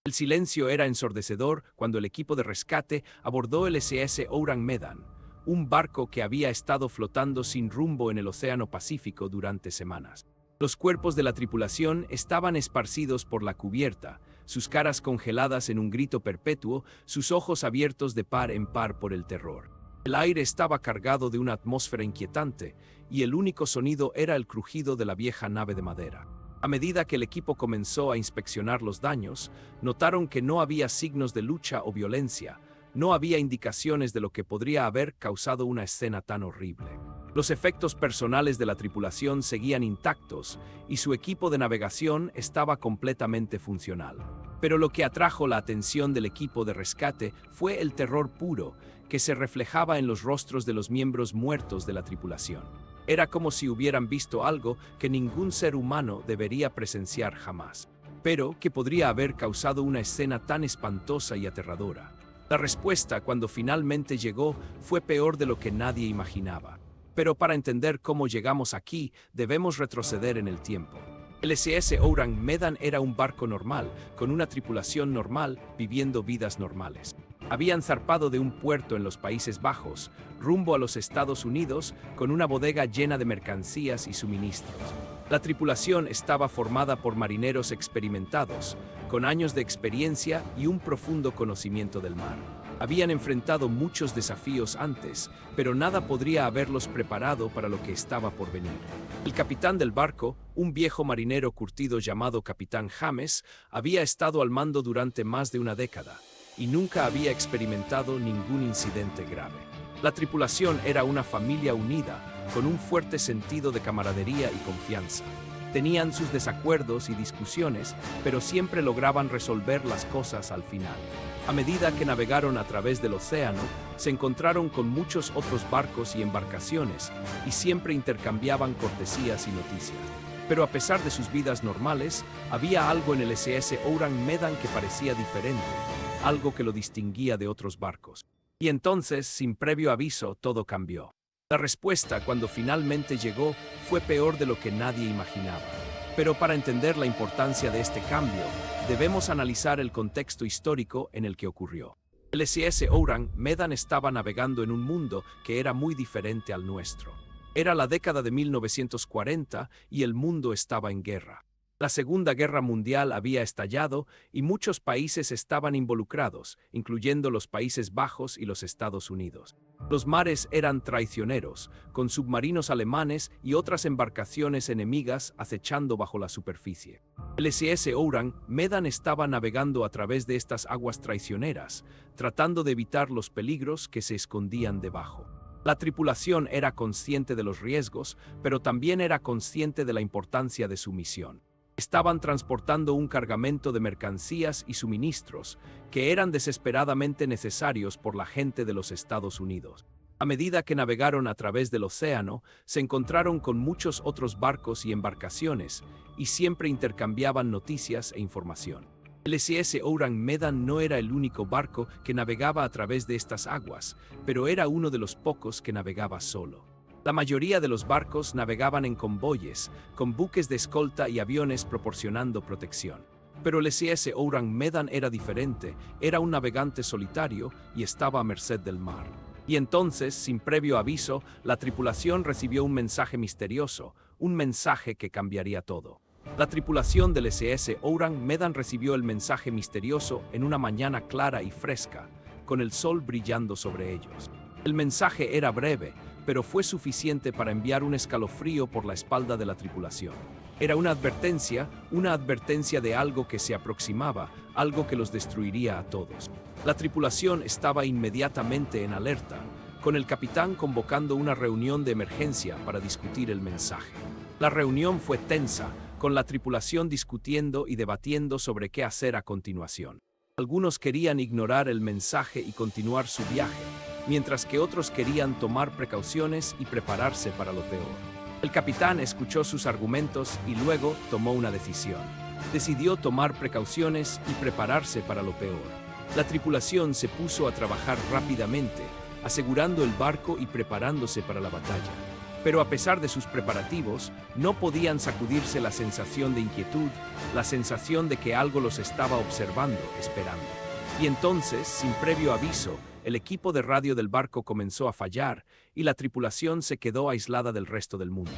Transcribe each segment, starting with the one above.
El silencio era ensordecedor cuando el equipo de rescate abordó el SS Orang Medan, un barco que había estado flotando sin rumbo en el Océano Pacífico durante semanas. Los cuerpos de la tripulación estaban esparcidos por la cubierta, sus caras congeladas en un grito perpetuo, sus ojos abiertos de par en par por el terror. El aire estaba cargado de una atmósfera inquietante, y el único sonido era el crujido de la vieja nave de madera. A medida que el equipo comenzó a inspeccionar los daños, notaron que no había signos de lucha o violencia, no había indicaciones de lo que podría haber causado una escena tan horrible. Los efectos personales de la tripulación seguían intactos y su equipo de navegación estaba completamente funcional. Pero lo que atrajo la atención del equipo de rescate fue el terror puro que se reflejaba en los rostros de los miembros muertos de la tripulación. Era como si hubieran visto algo que ningún ser humano debería presenciar jamás, pero que podría haber causado una escena tan espantosa y aterradora. La respuesta, cuando finalmente llegó, fue peor de lo que nadie imaginaba. Pero para entender cómo llegamos aquí, debemos retroceder en el tiempo. El SS Orang Medan era un barco normal, con una tripulación normal, viviendo vidas normales. Habían zarpado de un puerto en los Países Bajos, rumbo a los Estados Unidos, con una bodega llena de mercancías y suministros. La tripulación estaba formada por marineros experimentados, con años de experiencia y un profundo conocimiento del mar. Habían enfrentado muchos desafíos antes, pero nada podría haberlos preparado para lo que estaba por venir. El capitán del barco, un viejo marinero curtido llamado Capitán James, había estado al mando durante más de una década y nunca había experimentado ningún incidente grave. La tripulación era una familia unida, con un fuerte sentido de camaradería y confianza. Tenían sus desacuerdos y discusiones, pero siempre lograban resolver las cosas al final. A medida que navegaron a través del océano, se encontraron con muchos otros barcos y embarcaciones, y siempre intercambiaban cortesías y noticias. Pero a pesar de sus vidas normales, había algo en el SS Orang Medan que parecía diferente, algo que lo distinguía de otros barcos. Y entonces, sin previo aviso, todo cambió. La respuesta, cuando finalmente llegó, fue peor de lo que nadie imaginaba. Pero para entender la importancia de este cambio, debemos analizar el contexto histórico en el que ocurrió. El SS Orang Medan estaba navegando en un mundo que era muy diferente al nuestro. Era la década de 1940 y el mundo estaba en guerra. La Segunda Guerra Mundial había estallado y muchos países estaban involucrados, incluyendo los Países Bajos y los Estados Unidos. Los mares eran traicioneros, con submarinos alemanes y otras embarcaciones enemigas acechando bajo la superficie. El SS Orang Medan estaba navegando a través de estas aguas traicioneras, tratando de evitar los peligros que se escondían debajo. La tripulación era consciente de los riesgos, pero también era consciente de la importancia de su misión. Estaban transportando un cargamento de mercancías y suministros que eran desesperadamente necesarios por la gente de los Estados Unidos. A medida que navegaron a través del océano, se encontraron con muchos otros barcos y embarcaciones y siempre intercambiaban noticias e información. El SS Orang Medan no era el único barco que navegaba a través de estas aguas, pero era uno de los pocos que navegaba solo. La mayoría de los barcos navegaban en convoyes, con buques de escolta y aviones proporcionando protección. Pero el SS Orang Medan era diferente, era un navegante solitario y estaba a merced del mar. Y entonces, sin previo aviso, la tripulación recibió un mensaje misterioso, un mensaje que cambiaría todo. La tripulación del SS Orang Medan recibió el mensaje misterioso en una mañana clara y fresca, con el sol brillando sobre ellos. El mensaje era breve, pero fue suficiente para enviar un escalofrío por la espalda de la tripulación. Era una advertencia de algo que se aproximaba, algo que los destruiría a todos. La tripulación estaba inmediatamente en alerta, con el capitán convocando una reunión de emergencia para discutir el mensaje. La reunión fue tensa, con la tripulación discutiendo y debatiendo sobre qué hacer a continuación. Algunos querían ignorar el mensaje y continuar su viaje, mientras que otros querían tomar precauciones y prepararse para lo peor. El capitán escuchó sus argumentos y luego tomó una decisión. Decidió tomar precauciones y prepararse para lo peor. La tripulación se puso a trabajar rápidamente, asegurando el barco y preparándose para la batalla. Pero a pesar de sus preparativos, no podían sacudirse la sensación de inquietud, la sensación de que algo los estaba observando, esperando. Y entonces, sin previo aviso, el equipo de radio del barco comenzó a fallar y la tripulación se quedó aislada del resto del mundo.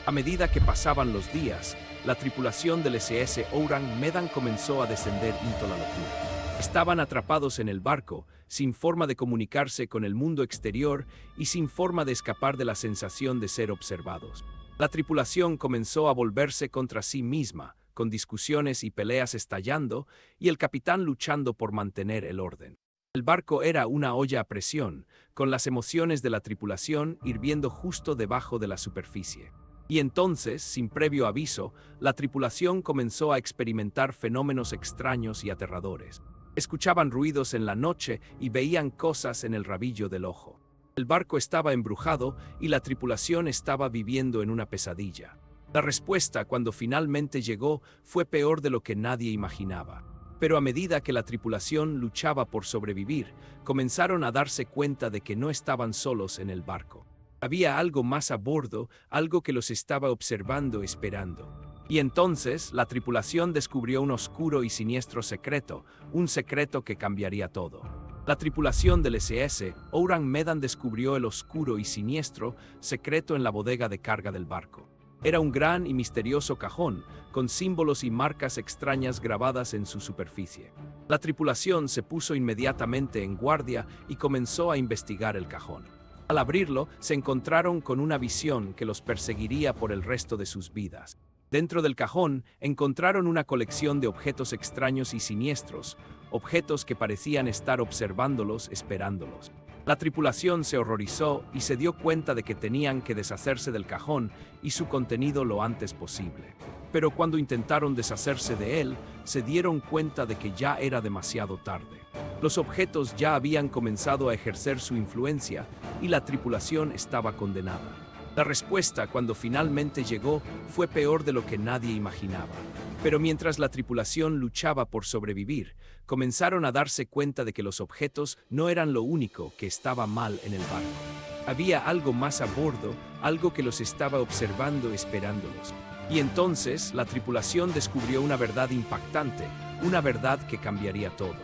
A medida que pasaban los días, la tripulación del SS Ourang Medan comenzó a descender into la locura. Estaban atrapados en el barco, sin forma de comunicarse con el mundo exterior y sin forma de escapar de la sensación de ser observados. La tripulación comenzó a volverse contra sí misma, con discusiones y peleas estallando, y el capitán luchando por mantener el orden. El barco era una olla a presión, con las emociones de la tripulación hirviendo justo debajo de la superficie. Y entonces, sin previo aviso, la tripulación comenzó a experimentar fenómenos extraños y aterradores. Escuchaban ruidos en la noche y veían cosas en el rabillo del ojo. El barco estaba embrujado y la tripulación estaba viviendo en una pesadilla. La respuesta, cuando finalmente llegó, fue peor de lo que nadie imaginaba. Pero a medida que la tripulación luchaba por sobrevivir, comenzaron a darse cuenta de que no estaban solos en el barco. Había algo más a bordo, algo que los estaba observando, esperando. Y entonces, la tripulación descubrió un oscuro y siniestro secreto, un secreto que cambiaría todo. La tripulación del SS Ourang Medan descubrió el oscuro y siniestro secreto en la bodega de carga del barco. Era un gran y misterioso cajón, con símbolos y marcas extrañas grabadas en su superficie. La tripulación se puso inmediatamente en guardia y comenzó a investigar el cajón. Al abrirlo, se encontraron con una visión que los perseguiría por el resto de sus vidas. Dentro del cajón, encontraron una colección de objetos extraños y siniestros, objetos que parecían estar observándolos, esperándolos. La tripulación se horrorizó y se dio cuenta de que tenían que deshacerse del cajón y su contenido lo antes posible. Pero cuando intentaron deshacerse de él, se dieron cuenta de que ya era demasiado tarde. Los objetos ya habían comenzado a ejercer su influencia y la tripulación estaba condenada. La respuesta, cuando finalmente llegó, fue peor de lo que nadie imaginaba. Pero mientras la tripulación luchaba por sobrevivir, comenzaron a darse cuenta de que los objetos no eran lo único que estaba mal en el barco. Había algo más a bordo, algo que los estaba observando, esperándolos. Y entonces, la tripulación descubrió una verdad impactante, una verdad que cambiaría todo.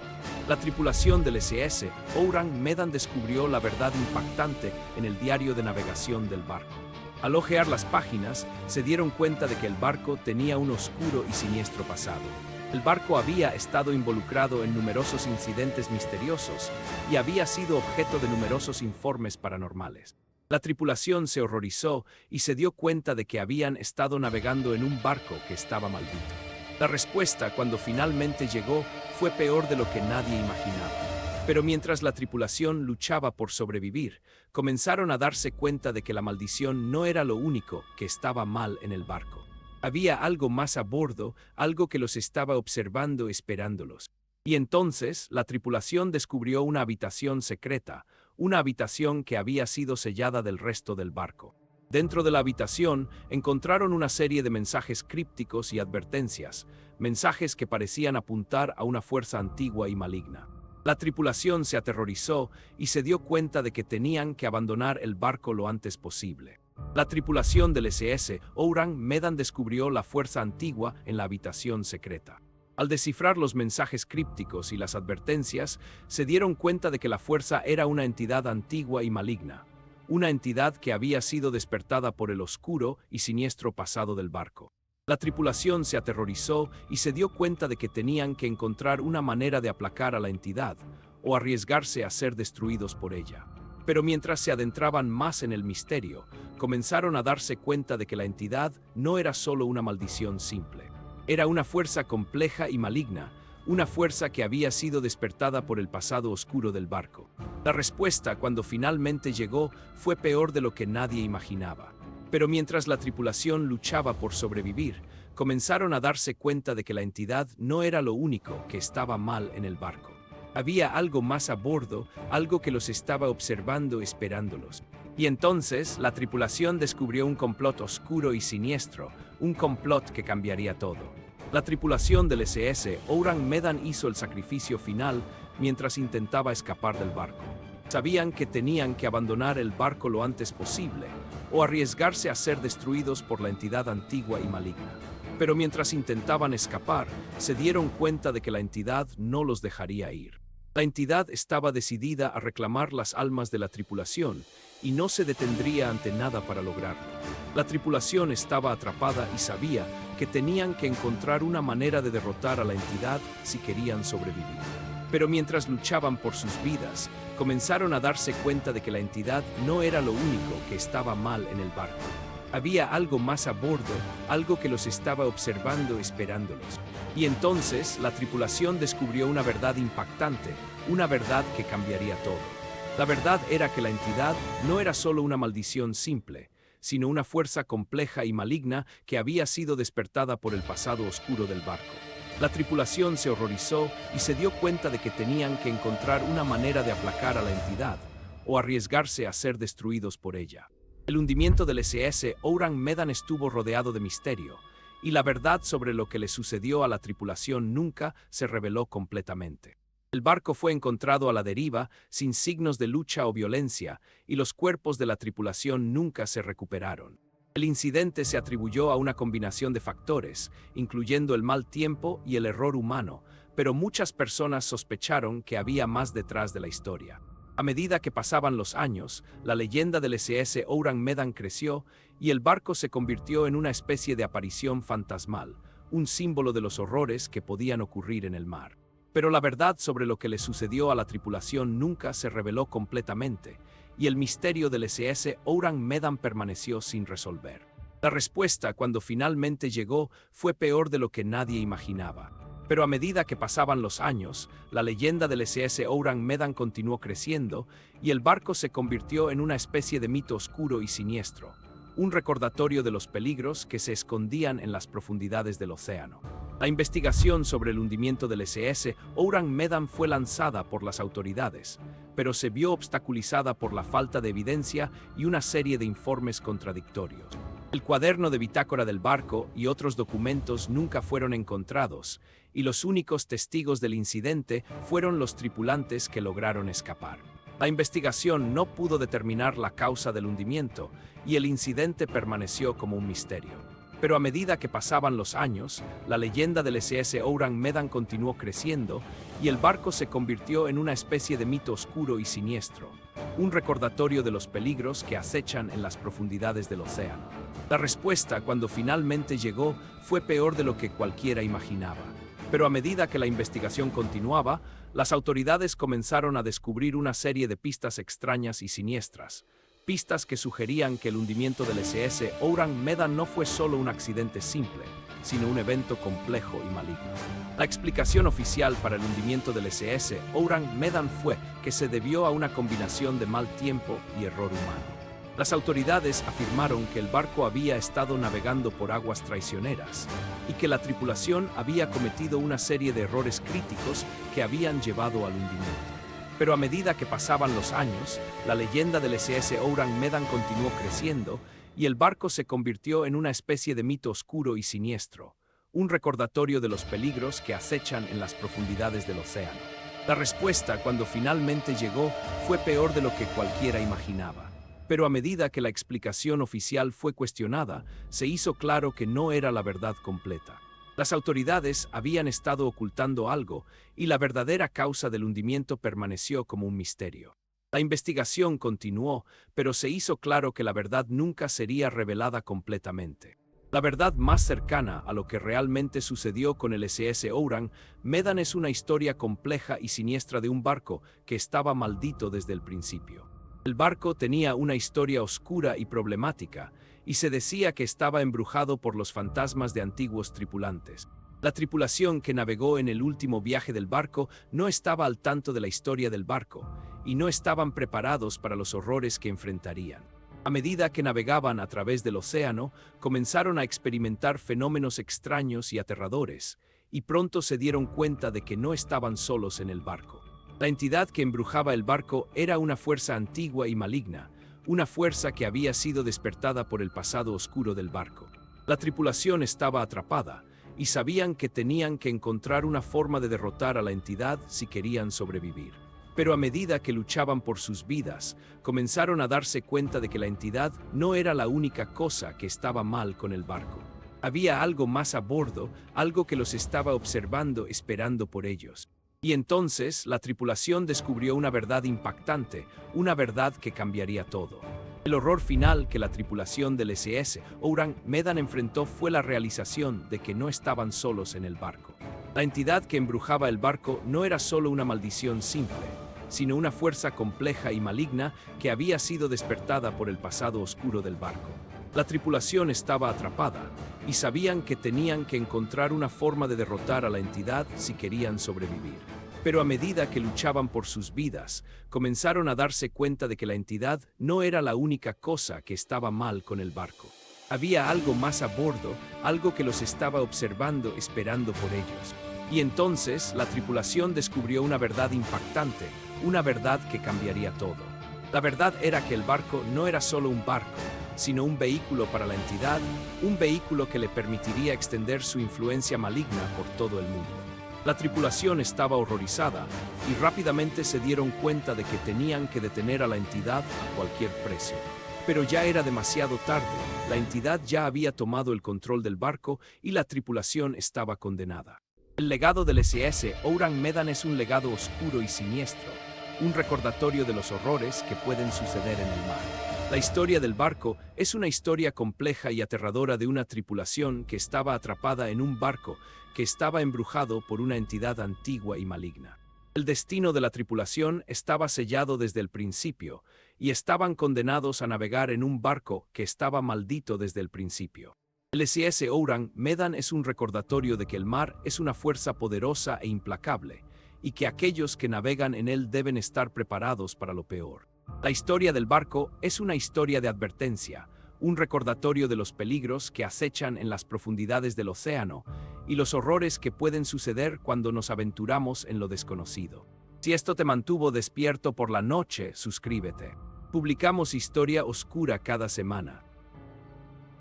La tripulación del SS Ourang Medan descubrió la verdad impactante en el diario de navegación del barco. Al hojear las páginas, se dieron cuenta de que el barco tenía un oscuro y siniestro pasado. El barco había estado involucrado en numerosos incidentes misteriosos y había sido objeto de numerosos informes paranormales. La tripulación se horrorizó y se dio cuenta de que habían estado navegando en un barco que estaba maldito. La respuesta, cuando finalmente llegó, fue peor de lo que nadie imaginaba. Pero mientras la tripulación luchaba por sobrevivir, comenzaron a darse cuenta de que la maldición no era lo único que estaba mal en el barco. Había algo más a bordo, algo que los estaba observando, esperándolos. Y entonces, la tripulación descubrió una habitación secreta, una habitación que había sido sellada del resto del barco. Dentro de la habitación, encontraron una serie de mensajes crípticos y advertencias, mensajes que parecían apuntar a una fuerza antigua y maligna. La tripulación se aterrorizó y se dio cuenta de que tenían que abandonar el barco lo antes posible. La tripulación del SS Ourang Medan descubrió la fuerza antigua en la habitación secreta. Al descifrar los mensajes crípticos y las advertencias, se dieron cuenta de que la fuerza era una entidad antigua y maligna, una entidad que había sido despertada por el oscuro y siniestro pasado del barco. La tripulación se aterrorizó y se dio cuenta de que tenían que encontrar una manera de aplacar a la entidad o arriesgarse a ser destruidos por ella. Pero mientras se adentraban más en el misterio, comenzaron a darse cuenta de que la entidad no era solo una maldición simple. Era una fuerza compleja y maligna, una fuerza que había sido despertada por el pasado oscuro del barco. La respuesta, cuando finalmente llegó, fue peor de lo que nadie imaginaba. Pero mientras la tripulación luchaba por sobrevivir, comenzaron a darse cuenta de que la entidad no era lo único que estaba mal en el barco. Había algo más a bordo, algo que los estaba observando, esperándolos. Y entonces, la tripulación descubrió un complot oscuro y siniestro, un complot que cambiaría todo. La tripulación del SS Ourang Medan hizo el sacrificio final mientras intentaba escapar del barco. Sabían que tenían que abandonar el barco lo antes posible, o arriesgarse a ser destruidos por la entidad antigua y maligna. Pero mientras intentaban escapar, se dieron cuenta de que la entidad no los dejaría ir. La entidad estaba decidida a reclamar las almas de la tripulación, y no se detendría ante nada para lograrlo. La tripulación estaba atrapada y sabía que tenían que encontrar una manera de derrotar a la entidad si querían sobrevivir. Pero mientras luchaban por sus vidas, comenzaron a darse cuenta de que la entidad no era lo único que estaba mal en el barco. Había algo más a bordo, algo que los estaba observando esperándolos. Y entonces la tripulación descubrió una verdad impactante, una verdad que cambiaría todo. La verdad era que la entidad no era solo una maldición simple, sino una fuerza compleja y maligna que había sido despertada por el pasado oscuro del barco. La tripulación se horrorizó y se dio cuenta de que tenían que encontrar una manera de aplacar a la entidad, o arriesgarse a ser destruidos por ella. El hundimiento del SS Ourang Medan estuvo rodeado de misterio, y la verdad sobre lo que le sucedió a la tripulación nunca se reveló completamente. El barco fue encontrado a la deriva, sin signos de lucha o violencia, y los cuerpos de la tripulación nunca se recuperaron. El incidente se atribuyó a una combinación de factores, incluyendo el mal tiempo y el error humano, pero muchas personas sospecharon que había más detrás de la historia. A medida que pasaban los años, la leyenda del SS Ourang Medan creció y el barco se convirtió en una especie de aparición fantasmal, un símbolo de los horrores que podían ocurrir en el mar. Pero la verdad sobre lo que le sucedió a la tripulación nunca se reveló completamente, y el misterio del SS Ourang Medan permaneció sin resolver. La respuesta, cuando finalmente llegó, fue peor de lo que nadie imaginaba. Pero a medida que pasaban los años, la leyenda del SS Ourang Medan continuó creciendo y el barco se convirtió en una especie de mito oscuro y siniestro, un recordatorio de los peligros que se escondían en las profundidades del océano. La investigación sobre el hundimiento del SS Ourang Medan fue lanzada por las autoridades, pero se vio obstaculizada por la falta de evidencia y una serie de informes contradictorios. El cuaderno de bitácora del barco y otros documentos nunca fueron encontrados, y los únicos testigos del incidente fueron los tripulantes que lograron escapar. La investigación no pudo determinar la causa del hundimiento, y el incidente permaneció como un misterio. Pero a medida que pasaban los años, la leyenda del SS Ourang Medan continuó creciendo, y el barco se convirtió en una especie de mito oscuro y siniestro, un recordatorio de los peligros que acechan en las profundidades del océano. La respuesta, cuando finalmente llegó, fue peor de lo que cualquiera imaginaba. Pero a medida que la investigación continuaba, las autoridades comenzaron a descubrir una serie de pistas extrañas y siniestras, pistas que sugerían que el hundimiento del SS Ourang Medan no fue solo un accidente simple, sino un evento complejo y maligno. La explicación oficial para el hundimiento del SS Ourang Medan fue que se debió a una combinación de mal tiempo y error humano. Las autoridades afirmaron que el barco había estado navegando por aguas traicioneras y que la tripulación había cometido una serie de errores críticos que habían llevado al hundimiento. Pero a medida que pasaban los años, la leyenda del SS Ourang Medan continuó creciendo y el barco se convirtió en una especie de mito oscuro y siniestro, un recordatorio de los peligros que acechan en las profundidades del océano. La respuesta, cuando finalmente llegó, fue peor de lo que cualquiera imaginaba. Pero a medida que la explicación oficial fue cuestionada, se hizo claro que no era la verdad completa. Las autoridades habían estado ocultando algo, y la verdadera causa del hundimiento permaneció como un misterio. La investigación continuó, pero se hizo claro que la verdad nunca sería revelada completamente. La verdad más cercana a lo que realmente sucedió con el SS Ourang Medan es una historia compleja y siniestra de un barco que estaba maldito desde el principio. El barco tenía una historia oscura y problemática, y se decía que estaba embrujado por los fantasmas de antiguos tripulantes. La tripulación que navegó en el último viaje del barco no estaba al tanto de la historia del barco, y no estaban preparados para los horrores que enfrentarían. A medida que navegaban a través del océano, comenzaron a experimentar fenómenos extraños y aterradores, y pronto se dieron cuenta de que no estaban solos en el barco. La entidad que embrujaba el barco era una fuerza antigua y maligna, una fuerza que había sido despertada por el pasado oscuro del barco. La tripulación estaba atrapada, y sabían que tenían que encontrar una forma de derrotar a la entidad si querían sobrevivir. Pero a medida que luchaban por sus vidas, comenzaron a darse cuenta de que la entidad no era la única cosa que estaba mal con el barco. Había algo más a bordo, algo que los estaba observando, esperando por ellos. Y entonces la tripulación descubrió una verdad impactante, una verdad que cambiaría todo. El horror final que la tripulación del SS Ourang Medan enfrentó fue la realización de que no estaban solos en el barco. La entidad que embrujaba el barco no era solo una maldición simple, sino una fuerza compleja y maligna que había sido despertada por el pasado oscuro del barco. La tripulación estaba atrapada y sabían que tenían que encontrar una forma de derrotar a la entidad si querían sobrevivir. Pero a medida que luchaban por sus vidas, comenzaron a darse cuenta de que la entidad no era la única cosa que estaba mal con el barco. Había algo más a bordo, algo que los estaba observando, esperando por ellos. Y entonces la tripulación descubrió una verdad impactante, una verdad que cambiaría todo. La verdad era que el barco no era solo un barco, sino un vehículo para la entidad, un vehículo que le permitiría extender su influencia maligna por todo el mundo. La tripulación estaba horrorizada y rápidamente se dieron cuenta de que tenían que detener a la entidad a cualquier precio. Pero ya era demasiado tarde, la entidad ya había tomado el control del barco y la tripulación estaba condenada. El legado del SS Ourang Medan es un legado oscuro y siniestro, un recordatorio de los horrores que pueden suceder en el mar. La historia del barco es una historia compleja y aterradora de una tripulación que estaba atrapada en un barco que estaba embrujado por una entidad antigua y maligna. El destino de la tripulación estaba sellado desde el principio, y estaban condenados a navegar en un barco que estaba maldito desde el principio. El SS Ourang Medan es un recordatorio de que el mar es una fuerza poderosa e implacable, y que aquellos que navegan en él deben estar preparados para lo peor. La historia del barco es una historia de advertencia, un recordatorio de los peligros que acechan en las profundidades del océano y los horrores que pueden suceder cuando nos aventuramos en lo desconocido. Si esto te mantuvo despierto por la noche, suscríbete. Publicamos historia oscura cada semana.